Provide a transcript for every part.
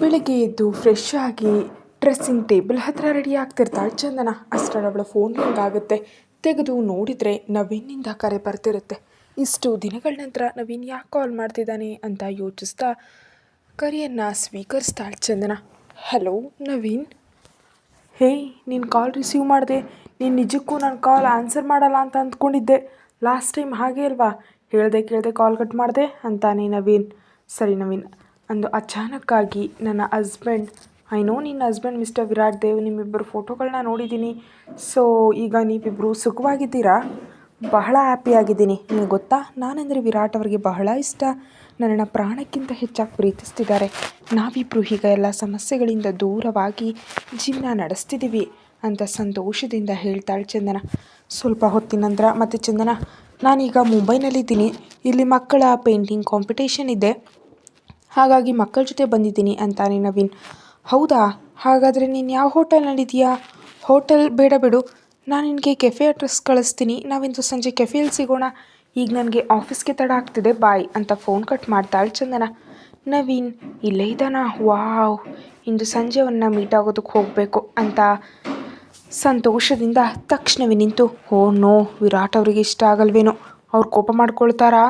ಬೆಳಗ್ಗೆ ಎದ್ದು ಫ್ರೆಶ್ ಆಗಿ ಡ್ರೆಸ್ಸಿಂಗ್ ಟೇಬಲ್ ಹತ್ರ ರೆಡಿ ಆಗ್ತಿರ್ತಾಳೆ ಚಂದನ. ಅಷ್ಟರಲ್ಲಿ ಅವಳ ಫೋನ್ ರಿಂಗ್ ಆಗುತ್ತೆ. ತೆಗೆದು ನೋಡಿದರೆ ನವೀನಿಂದ ಕರೆ ಬರ್ತಿರುತ್ತೆ. ಇಷ್ಟು ದಿನಗಳ ನಂತರ ನವೀನ್ ಯಾಕೆ ಕಾಲ್ ಮಾಡ್ತಿದ್ದಾನೆ ಅಂತ ಯೋಚಿಸ್ತಾ ಕರೆಯನ್ನು ಸ್ವೀಕರಿಸ್ತಾಳೆ ಚಂದನ. ಹಲೋ ನವೀನ್. ಹೇಯ್, ನೀನು ಕಾಲ್ ರಿಸೀವ್ ಮಾಡಿದೆ. ನೀನು ನಿಜಕ್ಕೂ ನನ್ನ ಕಾಲ್ ಆನ್ಸರ್ ಮಾಡಲ್ಲ ಅಂತ ಅಂದ್ಕೊಂಡಿದ್ದೆ. ಲಾಸ್ಟ್ ಟೈಮ್ ಹಾಗೆ ಅಲ್ವಾ, ಹೇಳ್ದೆ ಕೇಳದೆ ಕಾಲ್ ಕಟ್ ಮಾಡಿದೆ ಅಂತಾನೆ ನವೀನ್. ಸರಿ ನವೀನ್, ಅಂದು ಅಚಾನಕ್ಕಾಗಿ ನನ್ನ ಹಸ್ಬೆಂಡ್, ಐ ನೋ ನಿನ್ನ ಹಸ್ಬೆಂಡ್ ಮಿಸ್ಟರ್ ವಿರಾಟ್ ದೇವ್, ನಿಮ್ಮಿಬ್ಬರು ಫೋಟೋಗಳನ್ನ ನೋಡಿದ್ದೀನಿ. ಸೊ ಈಗ ನೀವಿಬ್ಬರು ಸುಖವಾಗಿದ್ದೀರಾ? ಬಹಳ ಹ್ಯಾಪಿಯಾಗಿದ್ದೀನಿ. ನಿಮಗೆ ಗೊತ್ತಾ, ನಾನೆಂದರೆ ವಿರಾಟ್ ಅವರಿಗೆ ಬಹಳ ಇಷ್ಟ. ನನ್ನನ್ನು ಪ್ರಾಣಕ್ಕಿಂತ ಹೆಚ್ಚಾಗಿ ಪ್ರೀತಿಸ್ತಿದ್ದಾರೆ. ನಾವಿಬ್ಬರು ಈಗ ಎಲ್ಲ ಸಮಸ್ಯೆಗಳಿಂದ ದೂರವಾಗಿ ಜೀವನ ನಡೆಸ್ತಿದ್ದೀವಿ ಅಂತ ಸಂತೋಷದಿಂದ ಹೇಳ್ತಾಳೆ ಚಂದನ. ಸ್ವಲ್ಪ ಹೊತ್ತಿನ ನಂತರ ಮತ್ತೆ ಚಂದನ, ನಾನೀಗ ಮುಂಬೈನಲ್ಲಿದ್ದೀನಿ. ಇಲ್ಲಿ ಮಕ್ಕಳ ಪೇಂಟಿಂಗ್ ಕಾಂಪಿಟೇಷನ್ ಇದೆ, ಹಾಗಾಗಿ ಮಕ್ಕಳ ಜೊತೆ ಬಂದಿದ್ದೀನಿ ಅಂತಾನೆ ನವೀನ್. ಹೌದಾ, ಹಾಗಾದರೆ ನೀನು ಯಾವ ಹೋಟೆಲ್ನಲ್ಲಿದ್ದೀಯಾ? ಹೋಟೆಲ್ ಬೇಡ ಬಿಡು, ನಾನು ನಿನಗೆ ಕೆಫೆ ಅಡ್ರೆಸ್ ಕಳಿಸ್ತೀನಿ. ನಾವಿಂದು ಸಂಜೆ ಕೆಫೆಯಲ್ಲಿ ಸಿಗೋಣ. ಈಗ ನನಗೆ ಆಫೀಸ್ಗೆ ತಡ ಆಗ್ತಿದೆ, ಬಾಯ್ ಅಂತ ಫೋನ್ ಕಟ್ ಮಾಡ್ತಾಳೆ ಚಂದನ. ನವೀನ್ ಇಲ್ಲೇ ಇದ್ದಾನಾ? ವಾವ್, ಇಂದು ಸಂಜೆ ಅವನ್ನ ಮೀಟ್ ಆಗೋದಕ್ಕೆ ಹೋಗಬೇಕು ಅಂತ ಸಂತೋಷದಿಂದ ತಕ್ಷಣವೇ ನಿಂತು, ಓ ನೋ, ವಿರಾಟ್ ಅವರಿಗೆ ಇಷ್ಟ ಆಗಲ್ವೇನೋ, ಅವ್ರು ಕೋಪ ಮಾಡ್ಕೊಳ್ತಾರಾ?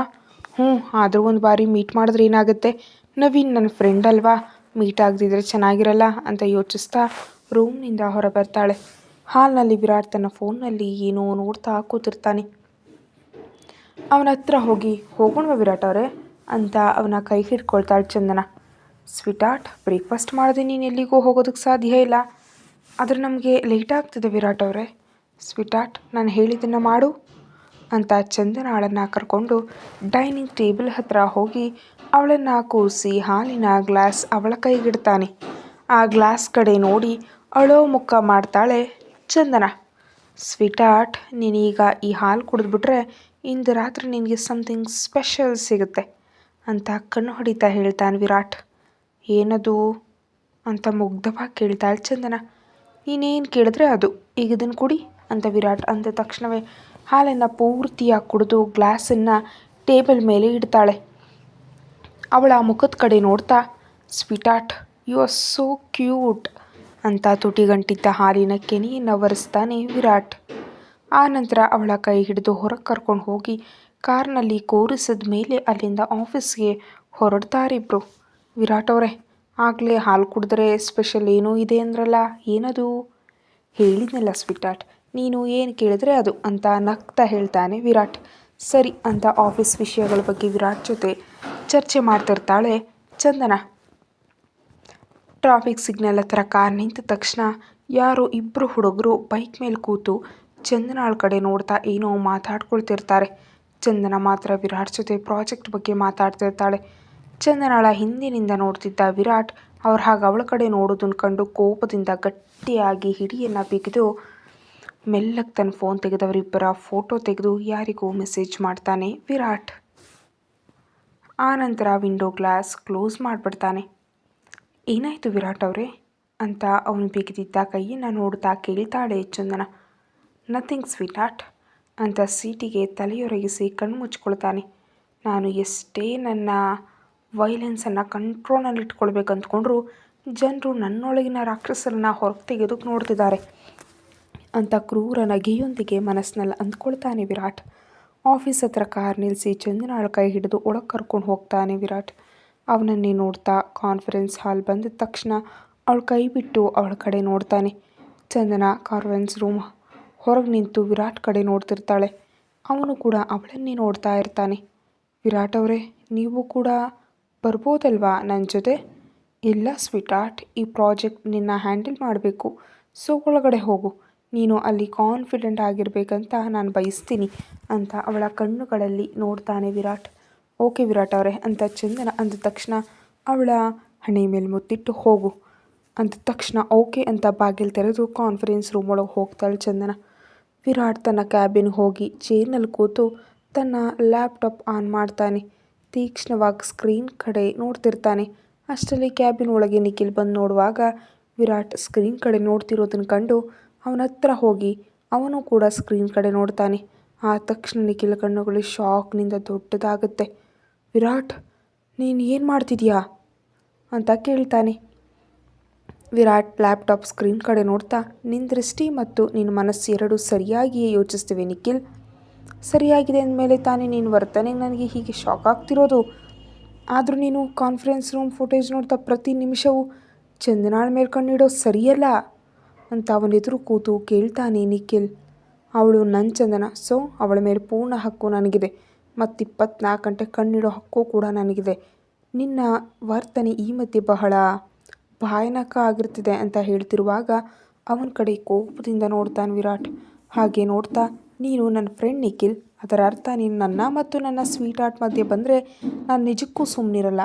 ಆದರೂ ಒಂದು ಬಾರಿ ಮೀಟ್ ಮಾಡಿದ್ರೆ ಏನಾಗುತ್ತೆ, ನವೀನ್ ನನ್ನ ಫ್ರೆಂಡ್ ಅಲ್ವಾ, ಮೀಟ್ ಆಗದಿದ್ರೆ ಚೆನ್ನಾಗಿರಲ್ಲ ಅಂತ ಯೋಚಿಸ್ತಾ ರೂಮ್ನಿಂದ ಹೊರ ಬರ್ತಾಳೆ. ಹಾಲ್ನಲ್ಲಿ ವಿರಾಟ್ ತನ್ನ ಫೋನ್ನಲ್ಲಿ ಏನೋ ನೋಡ್ತಾ ಕೂತಿರ್ತಾನೆ. ಅವನ ಹತ್ರ ಹೋಗಿ, ಹೋಗೋಣವಾ ವಿರಾಟ್ ಅವರೇ ಅಂತ ಅವನ ಕೈ ಹಿಡ್ಕೊಳ್ತಾಳೆ ಚಂದನ. ಸ್ವೀಟಾರ್ಟ್, ಬ್ರೇಕ್ಫಾಸ್ಟ್ ಮಾಡದೆ ನೀನು ಎಲ್ಲಿಗೂ ಹೋಗೋದಕ್ಕೆ ಸಾಧ್ಯ ಇಲ್ಲ, ಆದರೆ ನಮಗೆ ಲೇಟ್ ಆಗ್ತಿದೆ ವಿರಾಟ್ ಅವರೇ. ಸ್ವೀಟಾರ್ಟ್, ನಾನು ಹೇಳಿದ್ದನ್ನು ಮಾಡು ಅಂತ ಚಂದನ ಅವಳನ್ನು ಕರ್ಕೊಂಡು ಡೈನಿಂಗ್ ಟೇಬಲ್ ಹತ್ರ ಹೋಗಿ ಅವಳನ್ನು ಕೂರಿಸಿ ಹಾಲಿನ ಗ್ಲಾಸ್ ಅವಳ ಕೈಗಿಡ್ತಾನೆ. ಆ ಗ್ಲಾಸ್ ಕಡೆ ನೋಡಿ ಅಳೋ ಮುಖ ಮಾಡ್ತಾಳೆ ಚಂದನ. ಸ್ವೀಟಾರ್ಟ್, ನೀನೀಗ ಈ ಹಾಲು ಕುಡಿದ್ಬಿಟ್ರೆ ಇಂದು ರಾತ್ರಿ ನಿನಗೆ ಸಮಥಿಂಗ್ ಸ್ಪೆಷಲ್ ಸಿಗುತ್ತೆ ಅಂತ ಕಣ್ಣು ಹೊಡಿತಾ ಹೇಳ್ತಾನೆ ವಿರಾಟ್. ಏನದು ಅಂತ ಮುಗ್ಧವಾಗಿ ಕೇಳ್ತಾಳೆ ಚಂದನ. ನೀನೇನು ಕೇಳಿದ್ರೆ ಅದು, ಈಗ ಇದನ್ನು ಕುಡಿ ಅಂತ ವಿರಾಟ್ ಅಂದ ತಕ್ಷಣವೇ ಹಾಲನ್ನು ಪೂರ್ತಿಯಾಗಿ ಕುಡಿದು ಗ್ಲಾಸನ್ನು ಟೇಬಲ್ ಮೇಲೆ ಇಡ್ತಾಳೆ. ಅವಳ ಮುಖದ ಕಡೆ ನೋಡ್ತಾ, sweetheart, you are so cute ಅಂತ ತುಟಿಗಂಟಿದ್ದ ಹಾಲಿನ ಕೆನೆಯನ್ನು ಒರೆಸ್ತಾನೆ ವಿರಾಟ್. ಆ ನಂತರ ಅವಳ ಕೈ ಹಿಡಿದು ಹೊರಗೆ ಕರ್ಕೊಂಡು ಹೋಗಿ ಕಾರ್ನಲ್ಲಿ ಕೂರಿಸಿದ ಮೇಲೆ ಅಲ್ಲಿಂದ ಆಫೀಸ್ಗೆ ಹೊರಡ್ತಾರಿಬ್ರು. ವಿರಾಟ್ ಅವರೇ, ಆಗಲೇ ಹಾಲು ಕುಡಿದ್ರೆ ಸ್ಪೆಷಲ್ ಏನೋ ಇದೆ ಅಂದ್ರಲ್ಲ, ಏನದು? ಹೇಳಿದ್ನಲ್ಲ ಸ್ವೀಟಾರ್ಟ್, ನೀನು ಏನು ಕೇಳಿದ್ರೆ ಅದು ಅಂತ ನಗ್ತಾ ಹೇಳ್ತಾನೆ ವಿರಾಟ್. ಸರಿ ಅಂತ ಆಫೀಸ್ ವಿಷಯಗಳ ಬಗ್ಗೆ ವಿರಾಟ್ ಜೊತೆ ಚರ್ಚೆ ಮಾಡ್ತಿರ್ತಾಳೆ ಚಂದನ. ಟ್ರಾಫಿಕ್ ಸಿಗ್ನಲ್ ಹತ್ರ ಕಾರ್ ನಿಂತ ತಕ್ಷಣ ಯಾರೋ ಇಬ್ಬರು ಹುಡುಗರು ಬೈಕ್ ಮೇಲೆ ಕೂತು ಚಂದನಾಳ ಕಡೆ ನೋಡ್ತಾ ಏನೋ ಮಾತಾಡ್ಕೊಳ್ತಿರ್ತಾರೆ. ಚಂದನ ಮಾತ್ರ ವಿರಾಟ್ ಜೊತೆ ಪ್ರಾಜೆಕ್ಟ್ ಬಗ್ಗೆ ಮಾತಾಡ್ತಿರ್ತಾಳೆ. ಚಂದನಾಳ ಹಿಂದಿನಿಂದ ನೋಡ್ತಿದ್ದ ವಿರಾಟ್ ಅವ್ರು ಹಾಗೆ ಅವಳ ಕಡೆ ನೋಡೋದನ್ನು ಕಂಡು ಕೋಪದಿಂದ ಗಟ್ಟಿಯಾಗಿ ಹಿಡಿಯನ್ನು ಬಿಗಿದು ಮೆಲ್ಲಗೆ ತನ್ನ ಫೋನ್ ತೆಗೆದವರಿಬ್ಬರ ಫೋಟೋ ತೆಗೆದು ಯಾರಿಗೂ ಮೆಸೇಜ್ ಮಾಡ್ತಾನೆ ವಿರಾಟ್. ಆ ನಂತರ ವಿಂಡೋ ಗ್ಲಾಸ್ ಕ್ಲೋಸ್ ಮಾಡಿಬಿಡ್ತಾನೆ. ಏನಾಯಿತು ವಿರಾಟ್ ಅವರೇ ಅಂತ ಅವನು ಬಿಗಿದಿದ್ದ ಕೈಯನ್ನು ನೋಡ್ತಾ ಕೇಳ್ತಾಳೆ ಚಂದನ. ನಥಿಂಗ್ ಸ್ವೀಟಾರ್ಟ್ ಅಂತ ಸೀಟಿಗೆ ತಲೆಯೊರಗಿಸಿ ಕಣ್ಣು ಮುಚ್ಕೊಳ್ತಾನೆ. ನಾನು ಎಷ್ಟೇ ನನ್ನ ವೈಲೆನ್ಸನ್ನು ಕಂಟ್ರೋಲ್ನಲ್ಲಿಟ್ಕೊಳ್ಬೇಕು ಅಂದ್ಕೊಂಡ್ರು ಜನರು ನನ್ನೊಳಗಿನ ರಾಕ್ಷಸರನ್ನು ಹೊರಗೆ ತೆಗೆಯೋದಕ್ಕೆ ನೋಡ್ತಿದ್ದಾರೆ ಅಂತ ಕ್ರೂರ ನಗೆಯೊಂದಿಗೆ ಮನಸ್ಸಿನಲ್ಲಿ ಅಂದ್ಕೊಳ್ತಾನೆ ವಿರಾಟ್. ಆಫೀಸ್ ಹತ್ರ ಕಾರ್ ನಿಲ್ಲಿಸಿ ಚಂದನಾಳ ಕೈ ಹಿಡಿದು ಒಳಗೆ ಕರ್ಕೊಂಡು ಹೋಗ್ತಾನೆ ವಿರಾಟ್. ಅವನನ್ನೇ ನೋಡ್ತಾ ಕಾನ್ಫರೆನ್ಸ್ ಹಾಲ್ ಬಂದ ತಕ್ಷಣ ಅವಳ ಕೈ ಬಿಟ್ಟು ಅವಳ ಕಡೆ ನೋಡ್ತಾನೆ. ಚಂದನ ಕಾನ್ಫರೆನ್ಸ್ ರೂಮ್ ಹೊರಗೆ ನಿಂತು ವಿರಾಟ್ ಕಡೆ ನೋಡ್ತಿರ್ತಾಳೆ. ಅವನು ಕೂಡ ಅವಳನ್ನೇ ನೋಡ್ತಾ ಇರ್ತಾನೆ. ವಿರಾಟ್ ಅವರೇ, ನೀವು ಕೂಡ ಬರ್ಬೋದಲ್ವಾ ನನ್ನ ಜೊತೆ? ಇಲ್ಲ ಸ್ವೀಟಾರ್ಟ್, ಈ ಪ್ರಾಜೆಕ್ಟ್ ನಿನ್ನ ಹ್ಯಾಂಡಲ್ ಮಾಡಬೇಕು, ಸೊ ಒಳಗಡೆ ಹೋಗು, ನೀನು ಅಲ್ಲಿ ಕಾನ್ಫಿಡೆಂಟ್ ಆಗಿರಬೇಕಂತ ನಾನು ಬಯಸ್ತೀನಿ ಅಂತ ಅವಳ ಕಣ್ಣುಗಳಲ್ಲಿ ನೋಡ್ತಾನೆ ವಿರಾಟ್. ಓಕೆ ವಿರಾಟ್ ಅವರೇ ಅಂತ ಚಂದನ ಅಂದ ತಕ್ಷಣ ಅವಳ ಹಣೆ ಮೇಲೆ ಮುತ್ತಿಟ್ಟು ಹೋಗು ಅಂದ ತಕ್ಷಣ ಓಕೆ ಅಂತ ಬಾಗಿಲು ತೆರೆದು ಕಾನ್ಫರೆನ್ಸ್ ರೂಮ್ ಒಳಗೆ ಹೋಗ್ತಾಳೆ ಚಂದನ. ವಿರಾಟ್ ತನ್ನ ಕ್ಯಾಬಿನ್ಗೆ ಹೋಗಿ ಚೇರ್ನಲ್ಲಿ ಕೂತು ತನ್ನ ಲ್ಯಾಪ್ಟಾಪ್ ಆನ್ ಮಾಡ್ತಾನೆ. ತೀಕ್ಷ್ಣವಾಗಿ ಸ್ಕ್ರೀನ್ ಕಡೆ ನೋಡ್ತಿರ್ತಾನೆ. ಅಷ್ಟರಲ್ಲಿ ಕ್ಯಾಬಿನ್ ಒಳಗೆ ನಿಖಿಲ್ ಬಂದು ನೋಡುವಾಗ ವಿರಾಟ್ ಸ್ಕ್ರೀನ್ ಕಡೆ ನೋಡ್ತಿರೋದನ್ನು ಕಂಡು ಅವನ ಹತ್ರ ಹೋಗಿ ಅವನು ಕೂಡ ಸ್ಕ್ರೀನ್ ಕಡೆ ನೋಡ್ತಾನೆ. ಆ ತಕ್ಷಣ ನಿಖಿಲ್ ಕಣ್ಣುಗಳು ಶಾಕ್ನಿಂದ ದೊಡ್ಡದಾಗುತ್ತೆ. ವಿರಾಟ್, ನೀನು ಏನು ಮಾಡ್ತಿದ್ಯಾ ಅಂತ ಕೇಳ್ತಾನೆ. ವಿರಾಟ್ ಲ್ಯಾಪ್ಟಾಪ್ ಸ್ಕ್ರೀನ್ ಕಡೆ ನೋಡ್ತಾ, ನಿನ್ನ ದೃಷ್ಟಿ ಮತ್ತು ನಿನ್ನ ಮನಸ್ಸು ಎರಡೂ ಸರಿಯಾಗಿಯೇ ಯೋಚಿಸ್ತಿವೆ ನಿಖಿಲ್. ಸರಿಯಾಗಿದೆ ಅಂದಮೇಲೆ ತಾನೇ ನಿನ್ನ ವರ್ತನೆಗೆ ನನಗೆ ಹೀಗೆ ಶಾಕ್ ಆಗ್ತಿರೋದು. ಆದರೂ ನೀನು ಕಾನ್ಫರೆನ್ಸ್ ರೂಮ್ ಫುಟೇಜ್ ನೋಡ್ತಾ ಪ್ರತಿ ನಿಮಿಷವೂ ಚಂದನಾಳ ಮೇಲೆ ಕಣ್ಣಿಡೋದು ಸರಿಯಲ್ಲ ಅಂತ ಅವನೆದುರು ಕೂತು ಕೇಳ್ತಾನೆ ನಿಖಿಲ್. ಅವಳು ನನ್ನ ಚಂದನ, ಸೊ ಅವಳ ಮೇಲೆ ಪೂರ್ಣ ಹಕ್ಕು ನನಗಿದೆ ಮತ್ತು 24 ಗಂಟೆ ಕಣ್ಣಿಡೋ ಹಕ್ಕು ಕೂಡ ನನಗಿದೆ. ನಿನ್ನ ವರ್ತನೆ ಈ ಮಧ್ಯೆ ಬಹಳ ಭಯಾನಕ ಆಗಿರ್ತಿದೆ ಅಂತ ಹೇಳ್ತಿರುವಾಗ ಅವನ ಕಡೆ ಕೋಪದಿಂದ ನೋಡ್ತಾನೆ ವಿರಾಟ್. ಹಾಗೆ ನೋಡ್ತಾ, ನೀನು ನನ್ನ ಫ್ರೆಂಡ್ ನಿಖಿಲ್, ಅದರ ಅರ್ಥ ನೀನು ನನ್ನ ಮತ್ತು ನನ್ನ ಸ್ವೀಟ್ ಆರ್ಟ್ ಮಧ್ಯೆ ಬಂದರೆ ನಾನು ನಿಜಕ್ಕೂ ಸುಮ್ಮನಿರಲ್ಲ.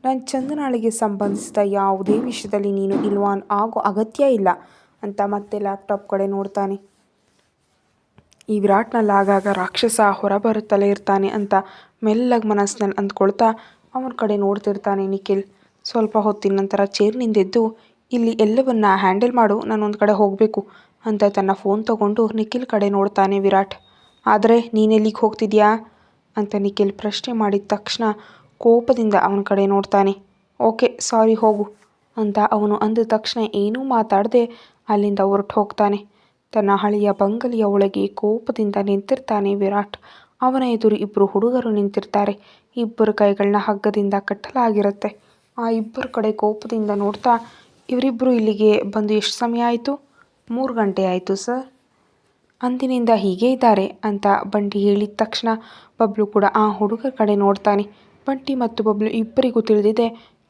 ನನ್ನ ಚಂದನಾಳಿಗೆ ಸಂಬಂಧಿಸಿದ ಯಾವುದೇ ವಿಷಯದಲ್ಲಿ ನೀನು ಇನ್ವಾಲ್ವ್ ಆಗೋ ಅಗತ್ಯ ಇಲ್ಲ ಅಂತ ಮತ್ತೆ ಲ್ಯಾಪ್ಟಾಪ್ ಕಡೆ ನೋಡ್ತಾನೆ. ಈ ವಿರಾಟ್ನಲ್ಲಿ ಆಗಾಗ ರಾಕ್ಷಸ ಹೊರಬರುತ್ತಲೇ ಇರ್ತಾನೆ ಅಂತ ಮೆಲ್ಲಗೆ ಮನಸ್ಸಿನಲ್ಲಿ ಅಂದ್ಕೊಳ್ತಾ ಅವನ ಕಡೆ ನೋಡ್ತಿರ್ತಾನೆ ನಿಖಿಲ್. ಸ್ವಲ್ಪ ಹೊತ್ತಿನ ನಂತರ ಚೇರ್ನಿಂದೆದ್ದು, ಇಲ್ಲಿ ಎಲ್ಲವನ್ನ ಹ್ಯಾಂಡಲ್ ಮಾಡು, ನಾನೊಂದು ಕಡೆ ಹೋಗಬೇಕು ಅಂತ ತನ್ನ ಫೋನ್ ತಗೊಂಡು ನಿಖಿಲ್ ಕಡೆ ನೋಡ್ತಾನೆ ವಿರಾಟ್. ಆದರೆ ನೀನೆಲ್ಲಿಗೆ ಹೋಗ್ತಿದ್ಯಾ ಅಂತ ನಿಖಿಲ್ ಪ್ರಶ್ನೆ ಮಾಡಿದ ತಕ್ಷಣ ಕೋಪದಿಂದ ಅವನ ಕಡೆ ನೋಡ್ತಾನೆ. ಓಕೆ ಸಾರಿ, ಹೋಗು ಅಂತ ಅವನು ಅಂದ ತಕ್ಷಣ ಏನೂ ಮಾತಾಡದೆ ಅಲ್ಲಿಂದ ಹೊರಟು ಹೋಗ್ತಾನೆ. ತನ್ನ ಹಳೆಯ ಬಂಗಲೆಯ ಒಳಗೆ ಕೋಪದಿಂದ ನಿಂತಿರ್ತಾನೆ ವಿರಾಟ್. ಅವನ ಎದುರು ಇಬ್ಬರು ಹುಡುಗರು ನಿಂತಿರ್ತಾರೆ. ಇಬ್ಬರು ಕೈಗಳನ್ನ ಹಗ್ಗದಿಂದ ಕಟ್ಟಲಾಗಿರುತ್ತೆ. ಆ ಇಬ್ಬರು ಕಡೆ ಕೋಪದಿಂದ ನೋಡ್ತಾ, ಇವರಿಬ್ಬರು ಇಲ್ಲಿಗೆ ಬಂದು ಎಷ್ಟು ಸಮಯ ಆಯಿತು? 3 ಗಂಟೆ ಆಯಿತು ಸರ್. ಅಂದಿನಿಂದ ಹೀಗೇ ಇದ್ದಾರೆ ಅಂತ ಬಂಟಿ ಹೇಳಿದ ತಕ್ಷಣ ಬಬ್ಲು ಕೂಡ ಆ ಹುಡುಗರ ಕಡೆ ನೋಡ್ತಾನೆ. ಬಂಟಿ ಮತ್ತು ಬಬ್ಲು ಇಬ್ಬರಿಗೂ ತಿಳಿದಿದೆ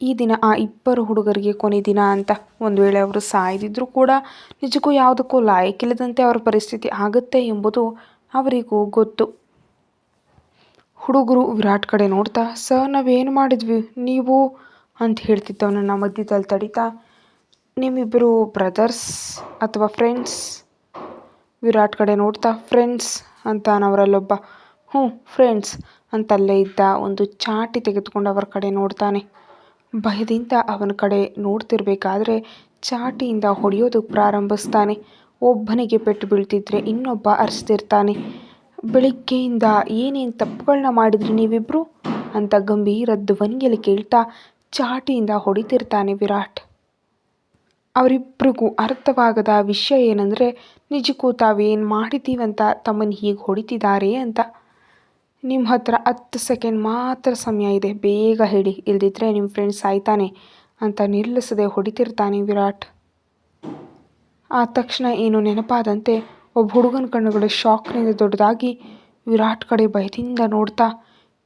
ಈ ದಿನ ಆ ಇಬ್ಬರು ಹುಡುಗರಿಗೆ ಕೊನೆ ದಿನ ಅಂತ. ಒಂದು ವೇಳೆ ಅವರು ಸಾಯದಿದ್ರೂ ಕೂಡ ನಿಜಕ್ಕೂ ಯಾವುದಕ್ಕೂ ಲಾಯಕ್ಕಿಲ್ಲದಂತೆ ಅವರ ಪರಿಸ್ಥಿತಿ ಆಗುತ್ತೆ ಎಂಬುದು ಅವರಿಗೂ ಗೊತ್ತು. ಹುಡುಗರು ವಿರಾಟ್ ಕಡೆ ನೋಡ್ತಾ, ಸರ್ ನಾವೇನು ಮಾಡಿದ್ವಿ, ನೀವು ಅಂತ ಹೇಳ್ತಿದ್ದವನನ್ನು ಮಧ್ಯದಲ್ಲಿ ತಡಿತಾ, ನಿಮ್ಮಿಬ್ಬರು ಬ್ರದರ್ಸ್ ಅಥವಾ ಫ್ರೆಂಡ್ಸ್? ವಿರಾಟ್ ಕಡೆ ನೋಡ್ತಾ, ಫ್ರೆಂಡ್ಸ್ ಅಂತಾನವರಲ್ಲೊಬ್ಬ. ಹ್ಞೂ ಫ್ರೆಂಡ್ಸ್ ಅಂತಲ್ಲೇ ಇದ್ದ ಒಂದು ಚಾಟಿ ತೆಗೆದುಕೊಂಡು ಅವರ ಕಡೆ ನೋಡ್ತಾನೆ. ಭಯದಿಂದ ಅವನ ಕಡೆ ನೋಡ್ತಿರ್ಬೇಕಾದ್ರೆ ಚಾಟಿಯಿಂದ ಹೊಡೆಯೋದಕ್ಕೆ ಪ್ರಾರಂಭಿಸ್ತಾನೆ. ಒಬ್ಬನಿಗೆ ಪೆಟ್ಟು ಬೀಳ್ತಿದ್ರೆ ಇನ್ನೊಬ್ಬ ಅರಿಸ್ತಿರ್ತಾನೆ. ಬೆಳಿಗ್ಗೆಯಿಂದ ಏನೇನು ತಪ್ಪುಗಳನ್ನ ಮಾಡಿದ್ರಿ ನೀವಿಬ್ಬರು ಅಂತ ಗಂಭೀರ ಧ್ವನಿಯಲ್ಲಿ ಕೇಳ್ತಾ ಚಾಟಿಯಿಂದ ಹೊಡಿತಿರ್ತಾನೆ ವಿರಾಟ್. ಅವರಿಬ್ಬರಿಗೂ ಅರ್ಥವಾಗದ ವಿಷಯ ಏನಂದರೆ ನಿಜಕ್ಕೂ ತಾವೇನು ಮಾಡಿದ್ದೀವಂತ ತಮ್ಮನ್ನು ಹೀಗೆ ಹೊಡಿತಿದ್ದಾರೆ ಅಂತ. ನಿಮ್ಮ ಹತ್ರ 10 ಸೆಕೆಂಡ್ ಮಾತ್ರ ಸಮಯ ಇದೆ, ಬೇಗ ಹೇಳಿ, ಇಲ್ದಿದ್ರೆ ನಿಮ್ಮ ಫ್ರೆಂಡ್ ಸಾಯ್ತಾನೆ ಅಂತ ನಿಲ್ಲಿಸದೆ ಹೊಡಿತಿರ್ತಾನೆ ವಿರಾಟ್. ಆ ತಕ್ಷಣ ಏನೋ ನೆನಪಾದಂತೆ ಒಬ್ಬ ಹುಡುಗನ ಕಣ್ಣುಗಳು ಶಾಕ್ನಿಂದ ದೊಡ್ಡದಾಗಿ ವಿರಾಟ್ ಕಡೆ ಭಯದಿಂದ ನೋಡ್ತಾ,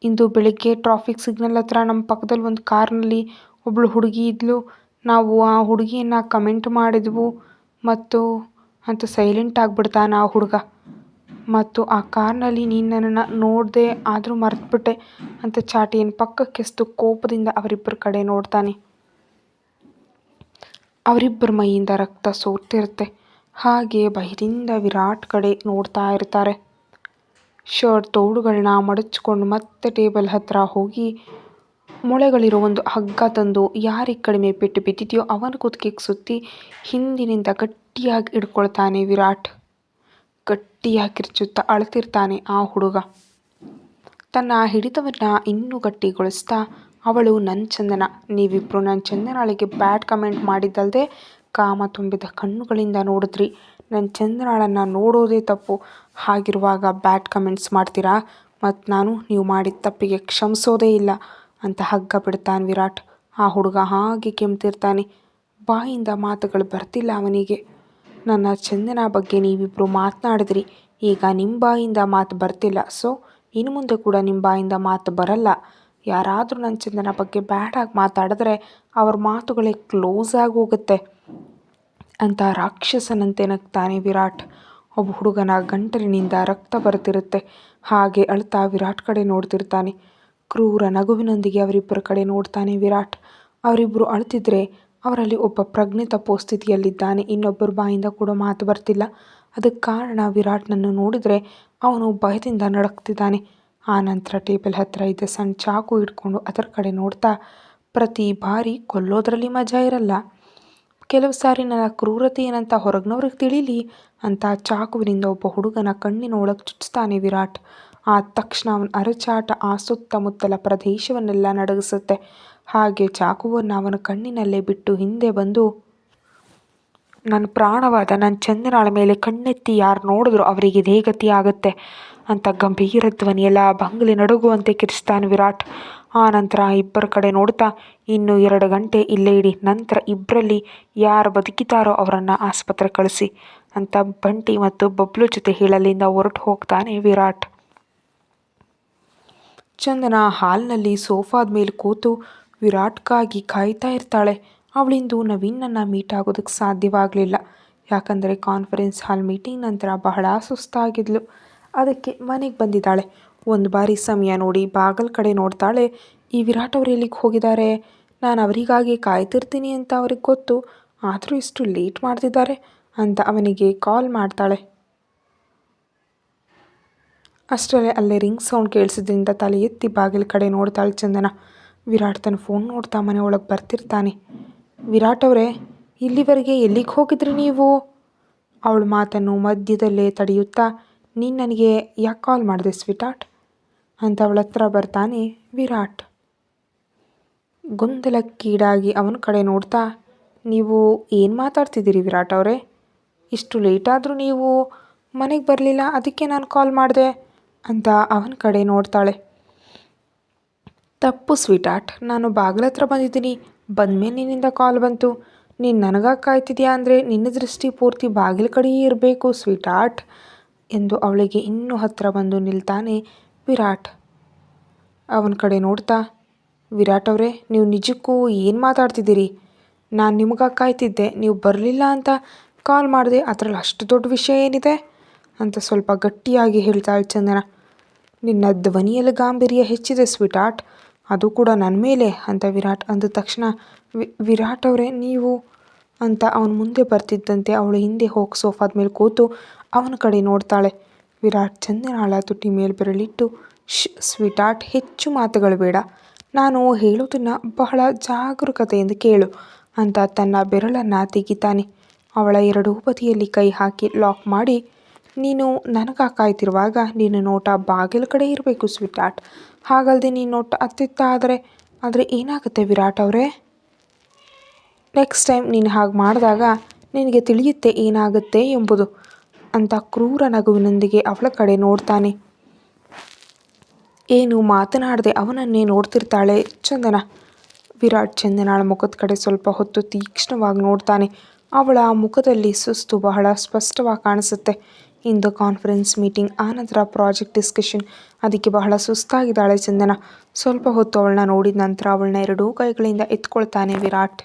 ಇಂದು ಬೆಳಿಗ್ಗೆ ಟ್ರಾಫಿಕ್ ಸಿಗ್ನಲ್ ಹತ್ರ ನಮ್ಮ ಪಕ್ಕದಲ್ಲಿ ಒಂದು ಕಾರ್ನಲ್ಲಿ ಒಬ್ಬಳು ಹುಡುಗಿ ಇದ್ಲು, ನಾವು ಆ ಹುಡುಗಿಯನ್ನು ಕಮೆಂಟ್ ಮಾಡಿದ್ವು ಮತ್ತು ಅಂತ ಸೈಲೆಂಟ್ ಆಗಿಬಿಡ್ತಾನೆ ಆ ಹುಡುಗ. ಮತ್ತು ಆ ಕಾರ್ನಲ್ಲಿ ನೀನು ನನ್ನನ್ನು ನೋಡಿದೆ ಆದರೂ ಮರೆತುಬಿಟ್ಟೆ ಅಂತ ಚಾಟಿಯನ್ನು ಪಕ್ಕಕ್ಕೆಸ್ತು ಕೋಪದಿಂದ ಅವರಿಬ್ಬರ ಕಡೆ ನೋಡ್ತಾನೆ. ಅವರಿಬ್ಬರ ಮೈಯಿಂದ ರಕ್ತ ಸೋರ್ತಿರುತ್ತೆ. ಹಾಗೆ ಭಯದಿಂದ ವಿರಾಟ್ ಕಡೆ ನೋಡ್ತಾ ಇರ್ತಾರೆ. ಶರ್ಟ್ ತೋಳುಗಳನ್ನ ಮಡಚ್ಕೊಂಡು ಮತ್ತೆ ಟೇಬಲ್ ಹತ್ರ ಹೋಗಿ ಮೊಳೆಗಳಿರೋ ಒಂದು ಹಗ್ಗ ತಂದು ಯಾರಿಗೆ ಕಡಿಮೆ ಪೆಟ್ಟು ಬಿದ್ದಿದೆಯೋ ಅವನ ಕುತ್ತಿಗೆಗೆ ಸುತ್ತಿ ಹಿಂದಿನಿಂದ ಗಟ್ಟಿಯಾಗಿ ಹಿಡ್ಕೊಳ್ತಾನೆ ವಿರಾಟ್. ಗಟ್ಟಿಯಾಗಿ ಕಿರ್ಚುತ್ತಾ ಅಳ್ತಿರ್ತಾನೆ ಆ ಹುಡುಗ. ತನ್ನ ಹಿಡಿತವನ್ನು ಇನ್ನೂ ಗಟ್ಟಿಗೊಳಿಸ್ತಾ, ಅವಳು ನನ್ನ ಚಂದನ, ನೀವಿಬ್ಬರು ನನ್ನ ಚಂದನಾಳಿಗೆ ಬ್ಯಾಡ್ ಕಮೆಂಟ್ ಮಾಡಿದ್ದಲ್ಲದೆ ಕಾಮ ತುಂಬಿದ ಕಣ್ಣುಗಳಿಂದ ನೋಡಿದ್ರಿ. ನನ್ನ ಚಂದನಾಳನ್ನು ನೋಡೋದೇ ತಪ್ಪು, ಹಾಗಿರುವಾಗ ಬ್ಯಾಡ್ ಕಮೆಂಟ್ಸ್ ಮಾಡ್ತೀರಾ? ಮತ್ತು ನಾನು ನೀವು ಮಾಡಿದ ತಪ್ಪಿಗೆ ಕ್ಷಮಿಸೋದೇ ಇಲ್ಲ ಅಂತ ಹಗ್ಗ ಬಿಡ್ತಾನೆ ವಿರಾಟ್. ಆ ಹುಡುಗ ಹಾಗೆ ಕೆಮ್ತಿರ್ತಾನೆ. ಬಾಯಿಂದ ಮಾತುಗಳು ಬರ್ತಿಲ್ಲ ಅವನಿಗೆ. ನನ್ನ ಚಂದನ ಬಗ್ಗೆ ನೀವಿಬ್ಬರು ಮಾತನಾಡಿದ್ರಿ, ಈಗ ನಿಮ್ಮ ಬಾಯಿಂದ ಮಾತು ಬರ್ತಿಲ್ಲ, ಸೊ ಇನ್ನು ಮುಂದೆ ಕೂಡ ನಿಮ್ಮ ಬಾಯಿಂದ ಮಾತು ಬರಲ್ಲ. ಯಾರಾದರೂ ನನ್ನ ಚಂದನ ಬಗ್ಗೆ ಬ್ಯಾಡಾಗಿ ಮಾತಾಡಿದ್ರೆ ಅವ್ರ ಮಾತುಗಳೇ ಕ್ಲೋಸ್ ಆಗಿ ಹೋಗುತ್ತೆ ಅಂತ ರಾಕ್ಷಸನಂತೆ ನಗ್ತಾನೆ ವಿರಾಟ್. ಒಬ್ಬ ಹುಡುಗನ ಗಂಟಲಿನಿಂದ ರಕ್ತ ಬರ್ತಿರುತ್ತೆ. ಹಾಗೆ ಅಳ್ತಾ ವಿರಾಟ್ ಕಡೆ ನೋಡ್ತಿರ್ತಾನೆ. ಕ್ರೂರ ನಗುವಿನೊಂದಿಗೆ ಅವರಿಬ್ಬರ ಕಡೆ ನೋಡ್ತಾನೆ ವಿರಾಟ್. ಅವರಿಬ್ಬರು ಅಳ್ತಿದ್ರೆ ಅವರಲ್ಲಿ ಒಬ್ಬ ಪ್ರಜ್ಞೆ ತಪ್ಪೋ ಸ್ಥಿತಿಯಲ್ಲಿದ್ದಾನೆ, ಇನ್ನೊಬ್ಬರ ಬಾಯಿಂದ ಕೂಡ ಮಾತು ಬರ್ತಿಲ್ಲ. ಅದಕ್ಕೆ ಕಾರಣ ವಿರಾಟ್ನನ್ನು ನೋಡಿದರೆ ಅವನು ಭಯದಿಂದ ನಡುಕ್ತಿದ್ದಾನೆ. ಆ ನಂತರ ಟೇಬಲ್ ಹತ್ತಿರ ಇದ್ದ ಸಣ್ಣ ಚಾಕು ಹಿಡ್ಕೊಂಡು ಅದರ ಕಡೆ ನೋಡ್ತಾ, ಪ್ರತಿ ಬಾರಿ ಕೊಲ್ಲೋದ್ರಲ್ಲಿ ಮಜಾ ಇರಲ್ಲ, ಕೆಲವು ಸಾರಿ ನನ್ನ ಕ್ರೂರತೆ ಏನಂತ ಹೊರಗಿನವ್ರಿಗೆ ತಿಳಿಲಿ ಅಂತ ಚಾಕುವಿನಿಂದ ಒಬ್ಬ ಹುಡುಗನ ಕಣ್ಣಿನ ಒಳಗೆ ಚುಚ್ಚಿಸ್ತಾನೆ ವಿರಾಟ್. ಆ ತಕ್ಷಣ ಅವನ ಅರಚಾಟ ಆ ಸುತ್ತಮುತ್ತಲ ಪ್ರದೇಶವನ್ನೆಲ್ಲ ನಡಗಿಸುತ್ತೆ. ಹಾಗೆ ಚಾಕುವನ್ನು ಅವನ ಕಣ್ಣಿನಲ್ಲೇ ಬಿಟ್ಟು ಹಿಂದೆ ಬಂದು ನನ್ನ ಪ್ರಾಣವಾದ ನನ್ನ ಚಂದನಾಳ ಮೇಲೆ ಕಣ್ಣೆತ್ತಿ ಯಾರು ನೋಡಿದ್ರು ಅವರಿಗೆ ಇದೇ ಗತಿ ಆಗುತ್ತೆ ಅಂತ ಗಂಭೀರ ಧ್ವನಿಯೆಲ್ಲ ಬಂಗಲೆ ನಡುಗುವಂತೆ ಕಿರಿಸ್ತಾನೆ ವಿರಾಟ್. ಆ ನಂತರ ಇಬ್ಬರ ಕಡೆ ನೋಡ್ತಾ, ಇನ್ನು 2 ಗಂಟೆ ಇಲ್ಲೇ ಇಡಿ, ನಂತರ ಇಬ್ಬರಲ್ಲಿ ಯಾರು ಬದುಕಿತಾರೋ ಅವರನ್ನು ಆಸ್ಪತ್ರೆ ಕಳಿಸಿ ಅಂತ ಬಂಟಿ ಮತ್ತು ಬಬ್ಲು ಜೊತೆ ಹೇಳಲಿಂದ ಹೊರಟು ಹೋಗ್ತಾನೆ ವಿರಾಟ್. ಚಂದನ ಹಾಲ್ನಲ್ಲಿ ಸೋಫಾದ ಮೇಲೆ ಕೂತು ವಿರಾಟ್ಗಾಗಿ ಕಾಯ್ತಾ ಇರ್ತಾಳೆ. ಅವಳಿಂದು ನವೀನನ್ನು ಮೀಟ್ ಆಗೋದಕ್ಕೆ ಸಾಧ್ಯವಾಗಲಿಲ್ಲ. ಯಾಕಂದರೆ ಕಾನ್ಫರೆನ್ಸ್ ಹಾಲ್ ಮೀಟಿಂಗ್ ನಂತರ ಬಹಳ ಸುಸ್ತಾಗಿದ್ಲು. ಅದಕ್ಕೆ ಮನೆಗೆ ಬಂದಿದ್ದಾಳೆ. ಒಂದು ಬಾರಿ ಸಮಯ ನೋಡಿ ಬಾಗಲ್ ಕಡೆ ನೋಡ್ತಾಳೆ. ಈ ವಿರಾಟ್ ಅವರು ಎಲ್ಲಿಗೆ ಹೋಗಿದ್ದಾರೆ? ನಾನು ಅವರಿಗಾಗಿ ಕಾಯ್ತಿರ್ತೀನಿ ಅಂತ ಅವ್ರಿಗೆ ಗೊತ್ತು, ಆದರೂ ಇಷ್ಟು ಲೇಟ್ ಮಾಡ್ತಿದ್ದಾರೆ ಅಂತ ಅವನಿಗೆ ಕಾಲ್ ಮಾಡ್ತಾಳೆ. ಅಷ್ಟರಲ್ಲೇ ಅಲ್ಲೇ ರಿಂಗ್ ಸೌಂಡ್ ಕೇಳಿಸಿದ್ರಿಂದ ತಲೆ ಎತ್ತಿ ಬಾಗಿಲ ಕಡೆ ನೋಡ್ತಾಳೆ ಚಂದನ. ವಿರಾಟ್ ತನ್ನ ಫೋನ್ ನೋಡ್ತಾ ಮನೆ ಒಳಗೆ ಬರ್ತಿರ್ತಾನೆ. ವಿರಾಟ್ ಅವರೇ, ಇಲ್ಲಿವರೆಗೆ ಎಲ್ಲಿಗೆ ಹೋಗಿದ್ರಿ ನೀವು? ಅವಳ ಮಾತನ್ನು ಮಧ್ಯದಲ್ಲೇ ತಡೆಯುತ್ತಾ, ನೀನು ನನಗೆ ಯಾಕೆ ಕಾಲ್ ಮಾಡಿದೆ ಸ್ವೀಟಾರ್ಟ್ ಅಂತ ಅವಳ ಹತ್ರ ಬರ್ತಾನೆ ವಿರಾಟ್. ಗೊಂದಲಕ್ಕೀಡಾಗಿ ಅವನ ಕಡೆ ನೋಡ್ತಾ, ನೀವು ಏನು ಮಾತಾಡ್ತಿದ್ದೀರಿ ವಿರಾಟ್ ಅವರೇ? ಇಷ್ಟು ಲೇಟಾದರೂ ನೀವು ಮನೆಗೆ ಬರಲಿಲ್ಲ, ಅದಕ್ಕೆ ನಾನು ಕಾಲ್ ಮಾಡಿದೆ ಅಂತ ಅವನ ಕಡೆ ನೋಡ್ತಾಳೆ. ತಪ್ಪು ಸ್ವೀಟಾರ್ಟ್, ನಾನು ಬಾಗಿಲ ಹತ್ರ ಬಂದಿದ್ದೀನಿ, ಬಂದಮೇಲೆ ನಿನ್ನಿಂದ ಕಾಲ್ ಬಂತು. ನೀನು ನನಗಾಗಿ ಕಾಯ್ತಿದ್ಯಾ ಅಂದರೆ ನಿನ್ನ ದೃಷ್ಟಿ ಪೂರ್ತಿ ಬಾಗಿಲ ಕಡೆಯೇ ಇರಬೇಕು ಸ್ವೀಟಾರ್ಟ್ ಎಂದು ಅವಳಿಗೆ ಇನ್ನೂ ಹತ್ತಿರ ಬಂದು ನಿಲ್ತಾನೆ ವಿರಾಟ್. ಅವನ ಕಡೆ ನೋಡ್ತಾ, ವಿರಾಟ್ ಅವರೇ, ನೀವು ನಿಜಕ್ಕೂ ಏನು ಮಾತಾಡ್ತಿದ್ದೀರಿ? ನಾನು ನಿಮಗಾಗಿ ಕಾಯ್ತಿದ್ದೆ, ನೀವು ಬರಲಿಲ್ಲ ಅಂತ ಕಾಲ್ ಮಾಡಿದೆ, ಅದರಲ್ಲಿ ಅಷ್ಟು ದೊಡ್ಡ ವಿಷಯ ಏನಿದೆ ಅಂತ ಸ್ವಲ್ಪ ಗಟ್ಟಿಯಾಗಿ ಹೇಳ್ತಾಳೆ ಚಂದನ. ನಿನ್ನ ಧ್ವನಿಯಲ್ಲಿ ಗಾಂಭೀರ್ಯ ಹೆಚ್ಚಿದೆ ಸ್ವೀಟಾರ್ಟ್, ಅದು ಕೂಡ ನನ್ನ ಮೇಲೆ ಅಂತ ವಿರಾಟ್ ಅಂದ ತಕ್ಷಣ, ವಿರಾಟ್ ಅವರೇ ನೀವು ಅಂತ ಅವನ ಮುಂದೆ ಬರ್ತಿದ್ದಂತೆ ಅವಳು ಹಿಂದೆ ಹೋಗಿ ಸೋಫಾದ ಮೇಲೆ ಕೂತು ಅವನ ಕಡೆ ನೋಡ್ತಾಳೆ. ವಿರಾಟ್ ಚಂದನಾಳ ತುಟಿ ಮೇಲೆ ಬೆರಳಿಟ್ಟು, ಸ್ವೀಟಾರ್ಟ್, ಹೆಚ್ಚು ಮಾತುಗಳು ಬೇಡ, ನಾನು ಹೇಳೋದನ್ನು ಬಹಳ ಜಾಗರೂಕತೆಯಿಂದ ಕೇಳು ಅಂತ ತನ್ನ ಬೆರಳನ್ನು ತೆಗಿತಾನೆ. ಅವಳ 2 ಬದಿಯಲ್ಲಿ ಕೈ ಹಾಕಿ ಲಾಕ್ ಮಾಡಿ, ನೀನು ನನಗಾಗಿ ಕಾಯ್ತಿರುವಾಗ ನಿನ್ನ ನೋಟ ಬಾಗಿಲ ಕಡೆ ಇರಬೇಕು ಸ್ವೀಟಾರ್ಟ್, ಹಾಗಲ್ಲದೆ ನೀನು ನೋಟ ಅತ್ತಿತ್ತ ಆದರೆ ಏನಾಗುತ್ತೆ ವಿರಾಟ್ ಅವರೇ? ನೆಕ್ಸ್ಟ್ ಟೈಮ್ ನೀನು ಹಾಗೆ ಮಾಡಿದಾಗ ನಿನಗೆ ತಿಳಿಯುತ್ತೆ ಏನಾಗುತ್ತೆ ಎಂಬುದು ಅಂತ ಕ್ರೂರ ನಗುವಿನೊಂದಿಗೆ ಅವಳ ಕಡೆ ನೋಡ್ತಾನೆ. ಏನು ಮಾತನಾಡದೆ ಅವನನ್ನೇ ನೋಡ್ತಿರ್ತಾಳೆ ಚಂದನ. ವಿರಾಟ್ ಚಂದನಾಳ ಮುಖದ ಕಡೆ ಸ್ವಲ್ಪ ಹೊತ್ತು ತೀಕ್ಷ್ಣವಾಗಿ ನೋಡ್ತಾನೆ. ಅವಳ ಮುಖದಲ್ಲಿ ಸುಸ್ತು ಬಹಳ ಸ್ಪಷ್ಟವಾಗಿ ಕಾಣಿಸುತ್ತೆ. ಇಂದು ಕಾನ್ಫರೆನ್ಸ್ ಮೀಟಿಂಗ್, ಆನಂತರ ಪ್ರಾಜೆಕ್ಟ್ ಡಿಸ್ಕಷನ್, ಅದಕ್ಕೆ ಬಹಳ ಸುಸ್ತಾಗಿದ್ದಾಳೆ ಚಂದನ. ಸ್ವಲ್ಪ ಹೊತ್ತು ಅವಳನ್ನ ನೋಡಿದ ನಂತರ ಅವಳನ್ನ 2 ಕೈಗಳಿಂದ ಎತ್ಕೊಳ್ತಾನೆ ವಿರಾಟ್.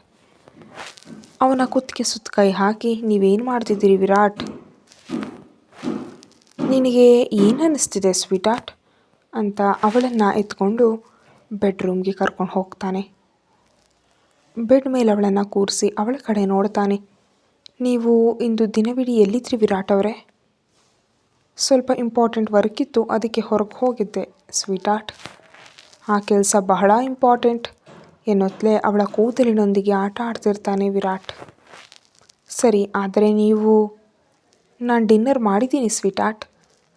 ಅವನ ಕುತ್ತಿಗೆ ಸುತ್ತ ಕೈ ಹಾಕಿ, ನೀವೇನು ಮಾಡ್ತಿದ್ದೀರಿ ವಿರಾಟ್? ನಿನಗೆ ಏನು ಅನ್ನಿಸ್ತಿದೆ ಸ್ವೀಟಾರ್ಟ್ ಅಂತ ಅವಳನ್ನು ಎತ್ಕೊಂಡು ಬೆಡ್ರೂಮ್ಗೆ ಕರ್ಕೊಂಡು ಹೋಗ್ತಾನೆ. ಬೆಡ್ ಮೇಲೆ ಅವಳನ್ನು ಕೂರಿಸಿ ಅವಳ ಕಡೆ ನೋಡ್ತಾನೆ. ನೀವು ಇಂದು ದಿನವಿಡೀ ಎಲ್ಲಿದ್ರಿ ವಿರಾಟ್ ಅವರೇ? ಸ್ವಲ್ಪ ಇಂಪಾರ್ಟೆಂಟ್ ವರ್ಕ್ ಇತ್ತು, ಅದಕ್ಕೆ ಹೊರಗೆ ಹೋಗಿದ್ದೆ ಸ್ವೀಟಾರ್ಟ್. ಆ ಕೆಲಸ ಬಹಳ ಇಂಪಾರ್ಟೆಂಟ್ ಎನ್ನುತ್ತಲೇ ಅವಳ ಕೂದಲಿನೊಂದಿಗೆ ಆಟ ಆಡ್ತಿರ್ತಾನೆ ವಿರಾಟ್. ಸರಿ, ಆದರೆ ನಾನು ಡಿನ್ನರ್ ಮಾಡಿದ್ದೀನಿ ಸ್ವೀಟಾರ್ಟ್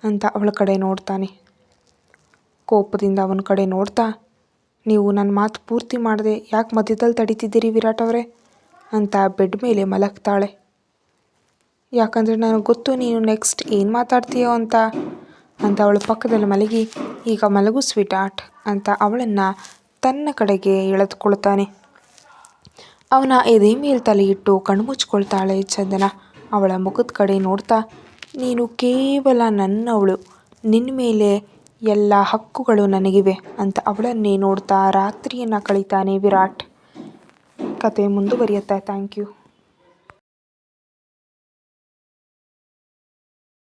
ಅಂತ ಅವಳ ಕಡೆ ನೋಡ್ತಾನೆ. ಕೋಪದಿಂದ ಅವನ ಕಡೆ ನೋಡ್ತಾ, ನೀವು ನನ್ನ ಮಾತು ಪೂರ್ತಿ ಮಾಡದೆ ಯಾಕೆ ಮಧ್ಯದಲ್ಲಿ ತಡೀತಿದ್ದೀರಿ ವಿರಾಟ್ ಅವರೇ ಅಂತ ಬೆಡ್ ಮೇಲೆ ಮಲಗ್ತಾಳೆ. ಯಾಕಂದರೆ ನನಗೆ ಗೊತ್ತು ನೀನು ನೆಕ್ಸ್ಟ್ ಏನು ಮಾತಾಡ್ತೀಯೋ ಅಂತ ಅವಳ ಪಕ್ಕದಲ್ಲಿ ಮಲಗಿ, ಈಗ ಮಲಗು ಸ್ವೀಟಾರ್ಟ್ ಅಂತ ಅವಳನ್ನು ತನ್ನ ಕಡೆಗೆ ಎಳೆದುಕೊಳ್ತಾನೆ. ಅವನ ಎದೆ ಮೇಲೆ ತಲೆ ಇಟ್ಟು ಕಣ್ಮುಚ್ಕೊಳ್ತಾಳೆ ಚಂದನ. ಅವಳ ಮುಖದ ಕಡೆ ನೋಡ್ತಾ, ನೀನು ಕೇವಲ ನನ್ನವಳು, ನಿನ್ನ ಮೇಲೆ ಎಲ್ಲ ಹಕ್ಕುಗಳು ನನಗಿವೆ ಅಂತ ಅವಳನ್ನೇ ನೋಡ್ತಾ ರಾತ್ರಿಯನ್ನು ಕಳೀತಾನೆ ವಿರಾಟ್. ಕತೆ ಮುಂದುವರಿಯುತ್ತೆ. Thank you.